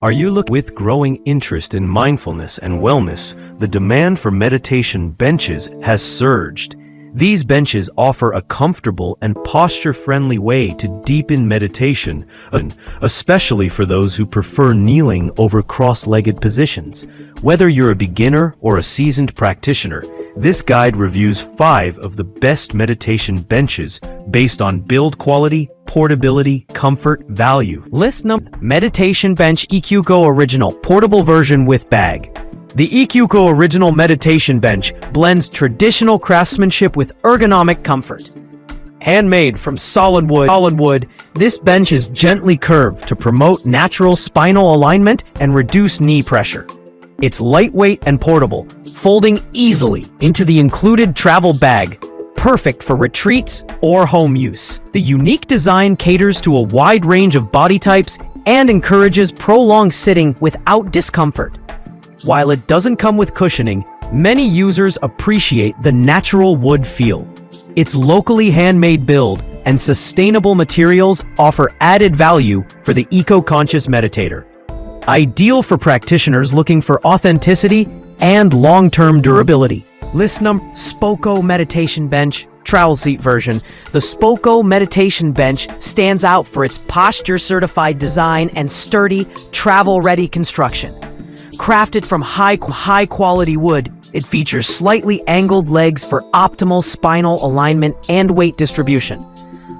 Are you looking with growing interest in mindfulness and wellness? The demand for meditation benches has surged. These benches offer a comfortable and posture-friendly way to deepen meditation, especially for those who prefer kneeling over cross-legged positions. Whether you're a beginner or a seasoned practitioner, this guide reviews 5 of the best meditation benches based on build quality, portability, comfort, value. List number: Meditation Bench EQ Go Original Portable Version with Bag. The EQ Go Original Meditation Bench blends traditional craftsmanship with ergonomic comfort. Handmade from solid wood, this bench is gently curved to promote natural spinal alignment and reduce knee pressure. It's lightweight and portable, folding easily into the included travel bag, perfect for retreats or home use. The unique design caters to a wide range of body types and encourages prolonged sitting without discomfort. While it doesn't come with cushioning, many users appreciate the natural wood feel. Its locally handmade build and sustainable materials offer added value for the eco-conscious meditator. Ideal for practitioners looking for authenticity and long-term durability. List number: Spoko Meditation Bench Travel Seat Version. The Spoko Meditation Bench stands out for its posture-certified design and sturdy, travel-ready construction. Crafted from high-quality wood, it features slightly angled legs for optimal spinal alignment and weight distribution.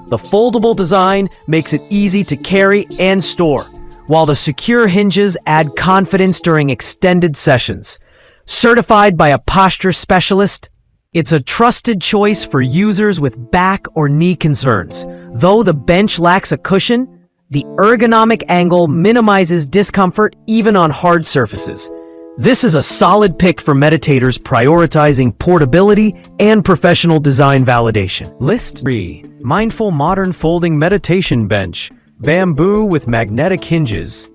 The foldable design makes it easy to carry and store, while the secure hinges add confidence during extended sessions. Certified by a posture specialist, it's a trusted choice for users with back or knee concerns. Though the bench lacks a cushion, the ergonomic angle minimizes discomfort even on hard surfaces. This is a solid pick for meditators prioritizing portability and professional design validation. List 3. Mindful Modern Folding Meditation Bench. Bamboo with magnetic hinges.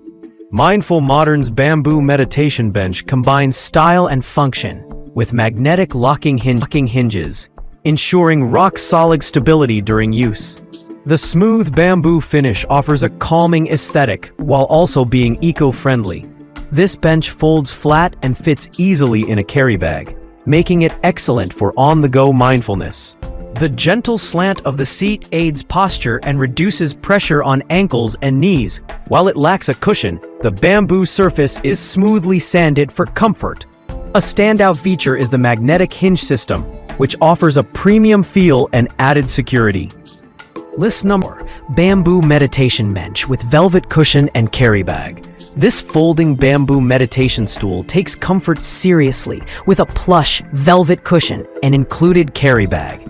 Mindful Modern's bamboo meditation bench combines style and function with magnetic locking hinges, ensuring rock-solid stability during use. The smooth bamboo finish offers a calming aesthetic while also being eco-friendly. This bench folds flat and fits easily in a carry bag, making it excellent for on-the-go mindfulness. The gentle slant of the seat aids posture and reduces pressure on ankles and knees. While it lacks a cushion, the bamboo surface is smoothly sanded for comfort. A standout feature is the magnetic hinge system, which offers a premium feel and added security. List number: Bamboo Meditation Bench with Velvet Cushion and Carry Bag. This folding bamboo meditation stool takes comfort seriously with a plush velvet cushion and included carry bag.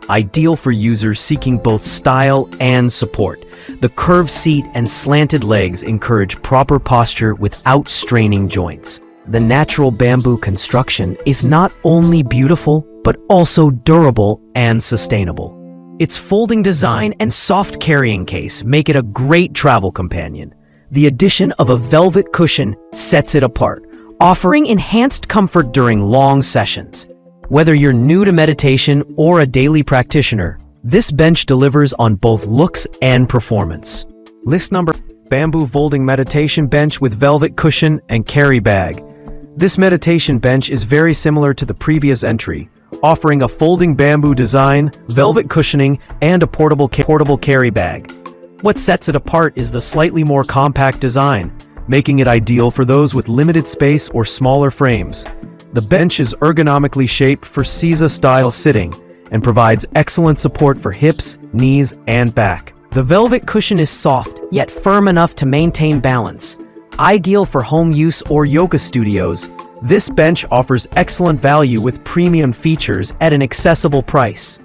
Ideal for users seeking both style and support. The curved seat and slanted legs encourage proper posture without straining joints. The natural bamboo construction is not only beautiful, but also durable and sustainable. Its folding design and soft carrying case make it a great travel companion. The addition of a velvet cushion sets it apart, offering enhanced comfort during long sessions. Whether you're new to meditation or a daily practitioner, this bench delivers on both looks and performance. List number: Bamboo Folding Meditation Bench with Velvet Cushion and Carry Bag. This meditation bench is very similar to the previous entry, offering a folding bamboo design, velvet cushioning, and a portable carry bag. What sets it apart is the slightly more compact design, making it ideal for those with limited space or smaller frames. The bench is ergonomically shaped for Caesar-style sitting and provides excellent support for hips, knees, and back. The velvet cushion is soft, yet firm enough to maintain balance. Ideal for home use or yoga studios, this bench offers excellent value with premium features at an accessible price.